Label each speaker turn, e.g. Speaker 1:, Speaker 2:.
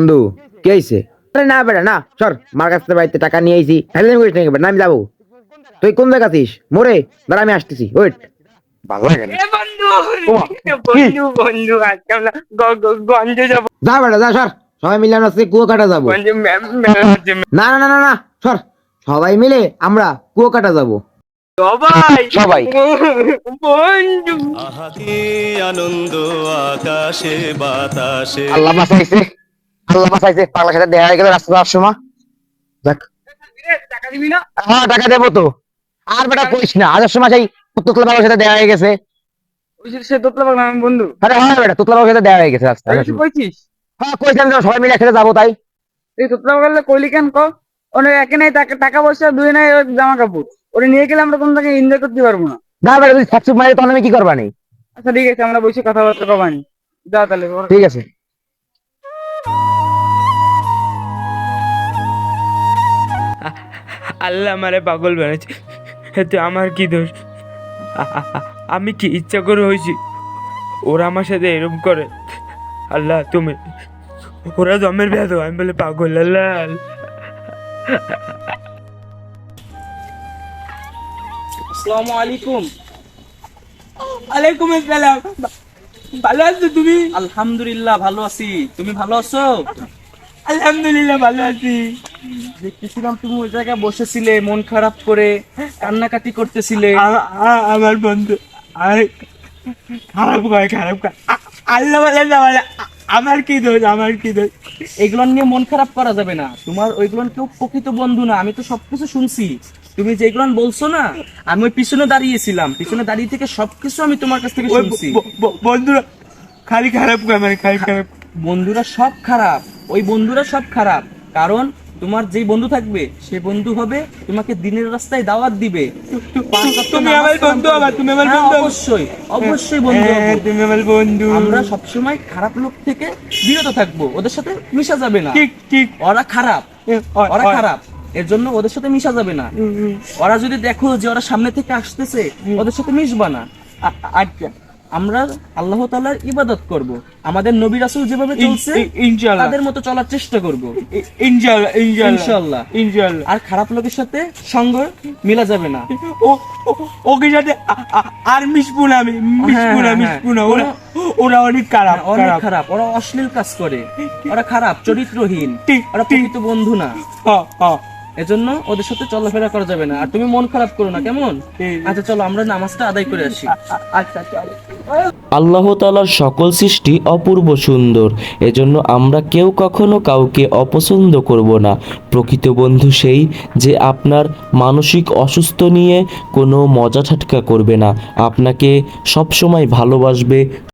Speaker 1: বন্ধু কি হয়েছে? আরে না বেটা না, সর, মার কাছ থেকে বাড়িতে টাকা নিয়ে আইছি, ফেলে করিস নাকি বেটা, না আমি যাবো। তুই কোন জায়গা আছিস? মোরে দাঁড়া, আমি আসতেছি, ওয়েট। ভালো লাগে না।
Speaker 2: এ বন্ধু
Speaker 1: ওমা, কি?
Speaker 2: বন্ধু বন্ধু আজকে আমরা গঞ্জে যাবো।
Speaker 1: যা বেটা যা, সর। সবাই মিলে আমরা আজকে কুয়াকাটা যাবো।
Speaker 2: গঞ্জে মেলা হচ্ছে।
Speaker 1: না না না না না, সর। সবাই মিলে আমরা কুয়াকাটা যাবো।
Speaker 2: সবাই
Speaker 1: সবাই।
Speaker 2: বন্ধু
Speaker 3: আহা কি আনন্দ আকাশে বাতাসে।
Speaker 1: আল্লাহ বাঁচাইছে, আল্লাহ বাঁচাইছে, পাগলার সাথে দেখা হয়ে গেল রাস্তা যাওয়ার সময়। দেখ,
Speaker 2: টাকা দিবি না?
Speaker 1: হ্যাঁ টাকা দেবো তো। আর বেটা কইস না, আজার সময় সেই তোতলা বাবার সাথে দেখা হয়ে গেছে।
Speaker 2: ওই যে সে দোতলা পাগলা আমার বন্ধু।
Speaker 1: আরে হ্যাঁ বেটা, তোতলা বাবার সাথে দেখা হয়ে গেছে রাস্তায়।
Speaker 2: তুই কইছিস
Speaker 1: হ্যাঁ কইছিলাম তো, সবাই মিলে একসাথে যাবো তাই।
Speaker 2: এই দোতলা পাগলা কইলি কেন ক? ওনে একে নাই টাকা পয়সা, দুই নাই ওর জামা কাপড়। ওরে নিয়ে গেলে আমরা কোনো জায়গায় এনজয় করতে পারবো না।
Speaker 1: না বেটা, তুই থাকছুপ মারে তখন আমি কি করবা নি?
Speaker 2: আচ্ছা ঠিক আছে, আমরা বসে কথাবার্তা কবানি। যা তাহলে
Speaker 1: ঠিক আছে।
Speaker 4: আল্লাহ আমারে পাগল বানাচ্ছে, এতে আমার কি দোষ? আমি কি ইচ্ছা করে হয়েছি ওরা আমার সাথে এরকম করে? আল্লাহ তুমি, ওরা জমের ব্যাধ, আমি বলে পাগল। আল্লাহ
Speaker 2: আসসালামু আলাইকুম। ওয়ালাইকুম আসসালাম। ভালো আছো তুমি? আলহামদুলিল্লাহ ভালো আছি, তুমি ভালো আছো? আলহামদুলিল্লাহ ভালো আছি। দেখতেছিলাম তুমি ওই জায়গায় বসেছিলে মন খারাপ করে, কান্নাকাটি করতেছিলে।
Speaker 4: আমার বন্ধু আরে খারাপ করে, খারাপ করে। আল্লাহ বলে না বলে, আমার কি দোষ? আমার কি দোষ?
Speaker 2: এগুলো নিয়ে মন খারাপ করা যাবে না, তোমার ওইগুলো কেউ প্রকৃত বন্ধু না। আমি তো সবকিছু শুনছি, তুমি যেগুলো বলছো না, আমি ওই পিছনে দাঁড়িয়েছিলাম, পিছনে দাঁড়িয়ে থেকে সবকিছু আমি তোমার কাছ থেকে শুনছি।
Speaker 4: বন্ধুরা খালি খারাপ করে, মানে খালি খারাপ।
Speaker 2: বন্ধুরা সব খারাপ, ওই বন্ধুরা সব খারাপ। কারণ তোমার যেই বন্ধু থাকবে সে বন্ধু হবে তোমাকে দিনের রাস্তায় দাওয়াত দিবে।
Speaker 4: তুমি আমার বন্ধু, আবার তুমি আমার
Speaker 2: হ্যাঁ,
Speaker 4: বন্ধু।
Speaker 2: অবশ্যই অবশ্যই বন্ধু হবো।
Speaker 4: হ্যাঁ, তুমি আমার বন্ধু।
Speaker 2: আমরা সবসময় খারাপ লোক থেকে বিরত থাকবো, ওদের সাথে মিশা যাবে না।
Speaker 4: ঠিক ঠিক।
Speaker 2: ওরা খারাপ, ওরা খারাপ, এর জন্য ওদের সাথে মিশা যাবে না। ওরা যদি দেখো যে ওরা সামনে থেকে আসতেছে, ওদের সাথে মিশবা না।
Speaker 4: আচ্ছা
Speaker 2: আমরা আল্লাহ তাআলার ইবাদত করব, আমাদের নবী রাসূল যেভাবে চলছে
Speaker 4: ইনশাআল্লাহ,
Speaker 2: তাদের মতো চলার চেষ্টা করব
Speaker 4: ইনশাআল্লাহ,
Speaker 2: ইনশাআল্লাহ।
Speaker 4: ইনশাআল্লাহ।
Speaker 2: আর খারাপ লোকের সাথে সঙ্গ মিলা যাবে না।
Speaker 4: ওকে সাথে আর মিশবো না, আমি মিশবো না,
Speaker 2: হ্যাঁ,
Speaker 4: মিশবো না।
Speaker 2: হ্যাঁ।
Speaker 4: ওরা অনেক খারাপ,
Speaker 2: অনেক
Speaker 4: খারাপ।
Speaker 2: খারাপ, ওরা অশ্লীল কাজ করে, ওরা খারাপ, চরিত্রহীন,
Speaker 4: ঠিক,
Speaker 2: ওরা
Speaker 4: ঠিক।
Speaker 2: প্রকৃত বন্ধু না।
Speaker 4: হ্যাঁ, হ্যাঁ।
Speaker 2: এজন্য ওদের সাথে চলাফেরা করা যাবে না। আর তুমি মন খারাপ করো না, কেমন?
Speaker 4: ঠিক।
Speaker 2: আচ্ছা চলো আমরা নামাজটা আদায় করে আসি।
Speaker 4: আচ্ছা চলো।
Speaker 5: আল্লাহ তাআলার সকল সৃষ্টি অপূর্ব সুন্দর, এজন্য আমরা কেউ কখনো কাউকে অপছন্দ করব না। প্রকৃত বন্ধু সেই যে আপনার মানসিক অসুস্থ নিয়ে কোনো মজা ঠাট্টা করবে না, আপনাকে সবসময় ভালোবাসবে,